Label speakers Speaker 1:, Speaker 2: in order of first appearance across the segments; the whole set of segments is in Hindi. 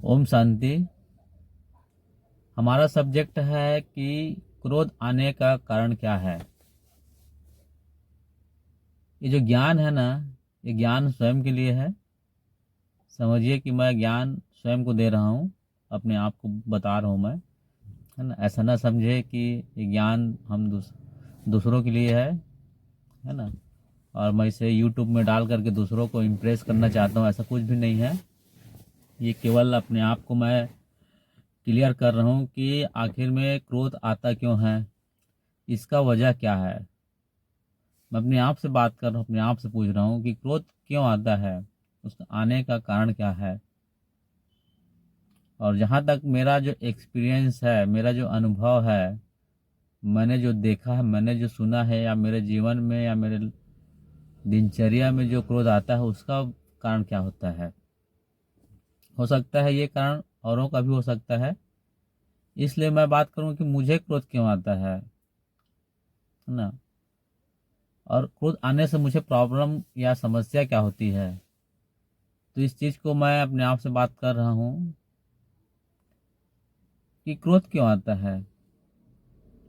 Speaker 1: ओम शांति। हमारा सब्जेक्ट है कि क्रोध आने का कारण क्या है। ये जो ज्ञान है ना, ये ज्ञान स्वयं के लिए है। समझिए कि मैं ज्ञान स्वयं को दे रहा हूँ, अपने आप को बता रहा हूँ मैं, है ना। ऐसा ना समझे कि ये ज्ञान हम दूसरों के लिए है ना। और मैं इसे यूट्यूब में डाल करके दूसरों को इम्प्रेस करना चाहता हूँ, ऐसा कुछ भी नहीं है। ये केवल अपने आप को मैं क्लियर कर रहा हूँ कि आखिर में क्रोध आता क्यों है, इसका वजह क्या है। मैं अपने आप से बात कर रहा हूँ, अपने आप से पूछ रहा हूँ कि क्रोध क्यों आता है, उसका आने का कारण क्या है। और जहाँ तक मेरा जो एक्सपीरियंस है, मेरा जो अनुभव है, मैंने जो देखा है, मैंने जो सुना है, या मेरे जीवन में या मेरे दिनचर्या में जो क्रोध आता है, उसका कारण क्या होता है। हो सकता है ये कारण औरों का भी हो सकता है, इसलिए मैं बात करूँ कि मुझे क्रोध क्यों आता है ना। और क्रोध आने से मुझे प्रॉब्लम या समस्या क्या होती है, तो इस चीज़ को मैं अपने आप से बात कर रहा हूँ कि क्रोध क्यों आता है।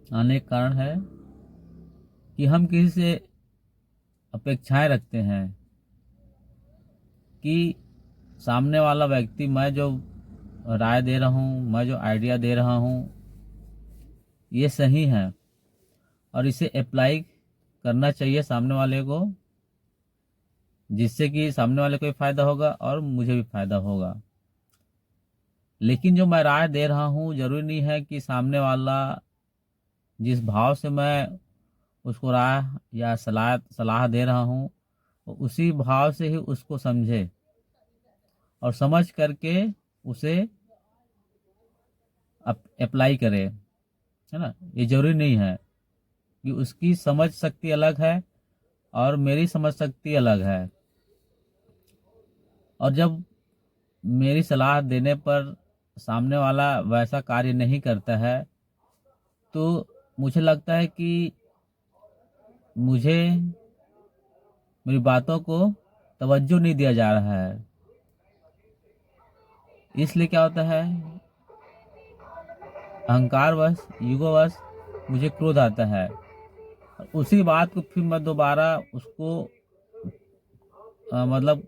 Speaker 1: आने का कारण है कि हम किसी से अपेक्षाएं रखते हैं कि सामने वाला व्यक्ति, मैं जो राय दे रहा हूँ, मैं जो आइडिया दे रहा हूँ, ये सही है और इसे अप्लाई करना चाहिए सामने वाले को, जिससे कि सामने वाले को भी फायदा होगा और मुझे भी फायदा होगा। लेकिन जो मैं राय दे रहा हूँ, जरूरी नहीं है कि सामने वाला जिस भाव से मैं उसको राय या सलाह सलाह दे रहा हूँ, उसी भाव से ही उसको समझे और समझ करके उसे अप्लाई करे, है ना। ये जरूरी नहीं है कि उसकी समझ शक्ति अलग है और मेरी समझ शक्ति अलग है। और जब मेरी सलाह देने पर सामने वाला वैसा कार्य नहीं करता है, तो मुझे लगता है कि मुझे मेरी बातों को तवज्जो नहीं दिया जा रहा है। इसलिए क्या होता है, अहंकारवश, ईगोवश मुझे क्रोध आता है। और उसी बात को फिर मैं दोबारा उसको मतलब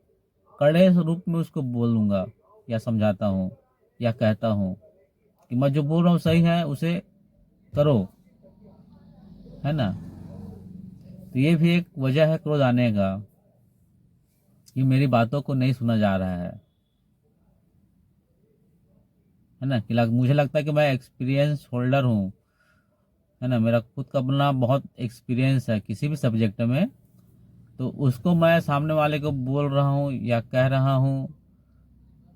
Speaker 1: कड़े रूप में उसको बोलूँगा या समझाता हूँ या कहता हूँ कि मैं जो बोल रहा हूँ सही है, उसे करो, है ना। तो ये भी एक वजह है क्रोध आने का, कि मेरी बातों को नहीं सुना जा रहा है ना। कि मुझे लगता है कि मैं एक्सपीरियंस होल्डर हूँ, है ना। मेरा खुद का अपना बहुत एक्सपीरियंस है किसी भी सब्जेक्ट में, तो उसको मैं सामने वाले को बोल रहा हूँ या कह रहा हूँ,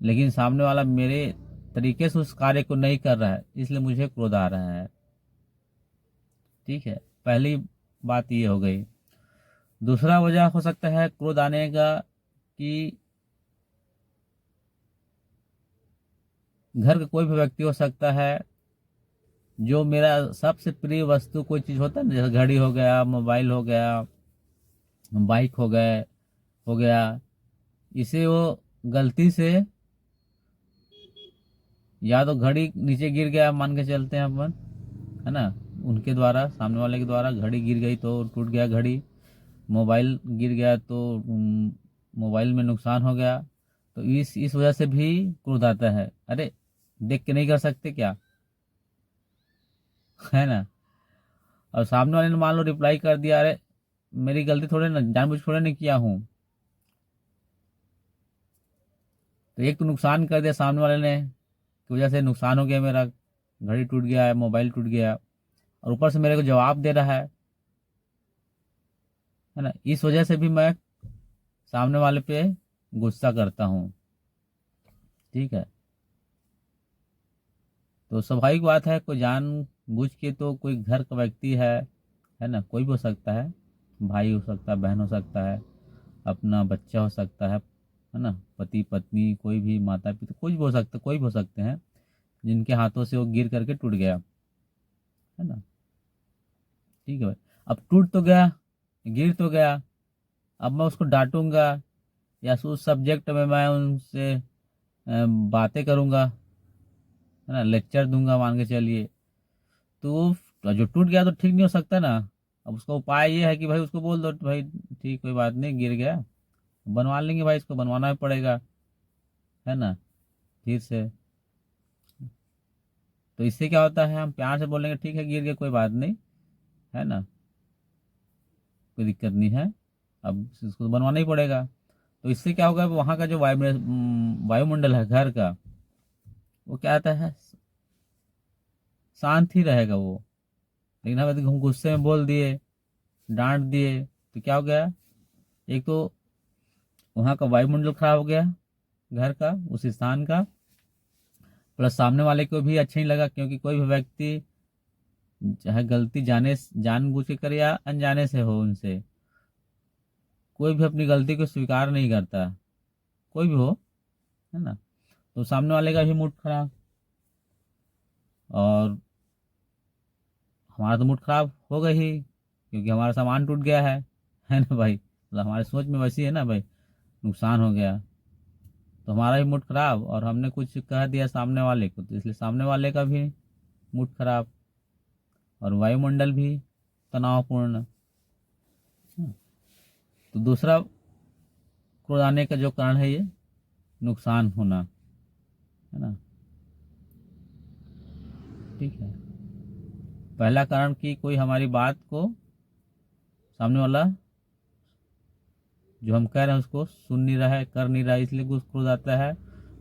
Speaker 1: लेकिन सामने वाला मेरे तरीके से उस कार्य को नहीं कर रहा है, इसलिए मुझे क्रोध आ रहा है। ठीक है, पहली बात ये हो गई। दूसरा वजह हो सकता है क्रोध आने का कि घर का कोई भी व्यक्ति हो सकता है, जो मेरा सबसे प्रिय वस्तु कोई चीज़ होता है ना, जैसे घड़ी हो गया, मोबाइल हो गया, बाइक हो गया, इसे वो गलती से, या तो घड़ी नीचे गिर गया, मान के चलते हैं अपन, है ना, उनके द्वारा, सामने वाले के द्वारा घड़ी गिर गई तो टूट गया घड़ी। मोबाइल गिर गया तो मोबाइल में नुकसान हो गया। तो इस वजह से भी क्रोध आता है। अरे, देख के नहीं कर सकते क्या, है ना। और सामने वाले ने मान लो रिप्लाई कर दिया, अरे मेरी गलती थोड़े ना, जानबूझ थोड़े नहीं किया हूँ। तो एक तो नुकसान कर दिया सामने वाले ने, की वजह से नुकसान हो गया मेरा, घड़ी टूट गया है, मोबाइल टूट गया, और ऊपर से मेरे को जवाब दे रहा है ना। इस वजह से भी मैं सामने वाले पे गुस्सा करता हूँ। ठीक है, तो स्वाभाविक बात है, कोई जान बूझ के, तो कोई घर का व्यक्ति है ना, कोई भी हो सकता है, भाई हो सकता है, बहन हो सकता है, अपना बच्चा हो सकता है ना, पति पत्नी, कोई भी, माता पिता, कोई भी हो सकता है, कोई भी हो सकते हैं जिनके हाथों से वो गिर करके टूट गया, है ना। ठीक है भाई, अब टूट तो गया, गिर तो गया, अब मैं उसको डांटूंगा या उस सब्जेक्ट में मैं उनसे, है बातें करूँगा, है ना, लेक्चर दूंगा मान के चलिए, तो जो टूट गया तो ठीक नहीं हो सकता ना। अब उसका उपाय ये है कि भाई उसको बोल दो भाई ठीक कोई बात नहीं, गिर गया, बनवा लेंगे भाई, इसको बनवाना भी पड़ेगा, है ना, फिर से। तो इससे क्या होता है, हम प्यार से बोलेंगे ठीक है गिर गया कोई बात नहीं, है ना, कोई दिक्कत नहीं है, अब इसको तो बनवाना ही पड़ेगा। तो इससे क्या होगा, वहाँ का जो वायुमंडल है घर का, वो क्या आता है, शांत ही रहेगा वो। लेकिन हम गुस्से में बोल दिए, डांट दिए, तो क्या हो गया, एक तो वहाँ का वायुमंडल खराब हो गया घर का, उस स्थान का, प्लस सामने वाले को भी अच्छा नहीं लगा, क्योंकि कोई भी व्यक्ति चाहे गलती जानबूझ के करे या अनजाने से हो उनसे, कोई भी अपनी गलती को स्वीकार नहीं करता, कोई भी हो, है ना। तो सामने वाले का भी मूड खराब, और हमारा तो मूड खराब होगा ही, क्योंकि हमारा सामान टूट गया है ना भाई, मतलब हमारी सोच में वैसी है ना भाई, नुकसान हो गया, तो हमारा भी मूड खराब, और हमने कुछ कह दिया सामने वाले को, तो इसलिए सामने वाले का भी मूड खराब, और वायुमंडल भी तनावपूर्ण। तो दूसरा क्रोध आने का जो कारण है, ये नुकसान होना, है ना, ठीक है। पहला कारण कि कोई हमारी बात को, सामने वाला जो हम कह रहे हैं उसको सुन नहीं रहा है, कर नहीं रहा है, इसलिए क्रोध आता है।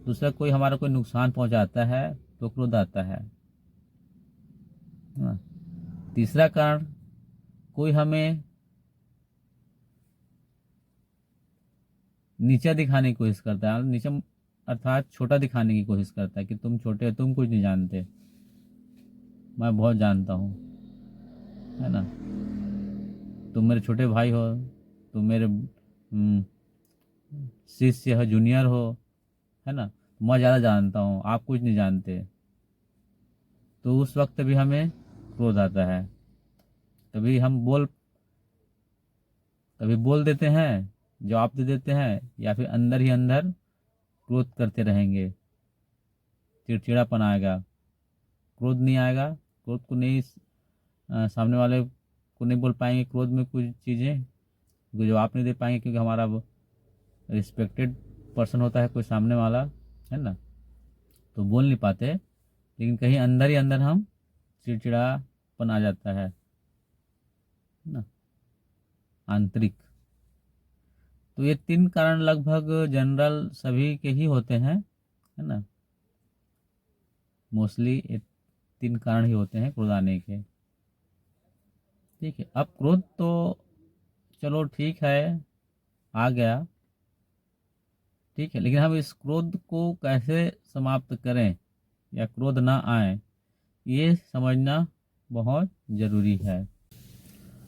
Speaker 1: दूसरा, कोई हमारा कोई नुकसान पहुंचाता है तो क्रोध आता है ना। तीसरा कारण, कोई हमें नीचा दिखाने की कोशिश करता है, नीचा अर्थात छोटा दिखाने की कोशिश करता है कि तुम छोटे हो, तुम कुछ नहीं जानते, मैं बहुत जानता हूँ, है ना, तुम मेरे छोटे भाई हो, तुम मेरे शिष्य हो, जूनियर हो, है ना, मैं ज़्यादा जानता हूँ, आप कुछ नहीं जानते। तो उस वक्त भी हमें क्रोध आता है, तभी हम कभी बोल देते हैं, जवाब दे देते हैं, या फिर अंदर ही अंदर क्रोध करते रहेंगे, चिड़चिड़ापन आएगा, क्रोध नहीं आएगा, क्रोध को नहीं, सामने वाले को नहीं बोल पाएंगे क्रोध में कुछ चीज़ें, क्योंकि जवाब नहीं दे पाएंगे, क्योंकि हमारा रिस्पेक्टेड पर्सन होता है कोई सामने वाला, है ना, तो बोल नहीं पाते, लेकिन कहीं अंदर ही अंदर हम चिड़चिड़ापन आ जाता है ना, आंतरिक। तो ये तीन कारण लगभग जनरल सभी के ही होते हैं, है ना, मोस्टली ये तीन कारण ही होते हैं क्रोध आने के। ठीक है, अब क्रोध तो चलो ठीक है, आ गया, ठीक है, लेकिन हम इस क्रोध को कैसे समाप्त करें या क्रोध ना आए, ये समझना बहुत ज़रूरी है।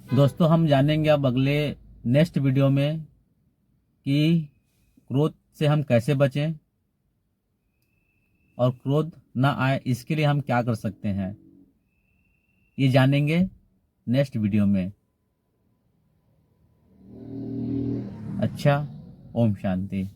Speaker 1: दोस्तों, हम जानेंगे अब अगले नेक्स्ट वीडियो में कि क्रोध से हम कैसे बचें, और क्रोध ना आए इसके लिए हम क्या कर सकते हैं, ये जानेंगे नेक्स्ट वीडियो में। अच्छा, ओम शांति।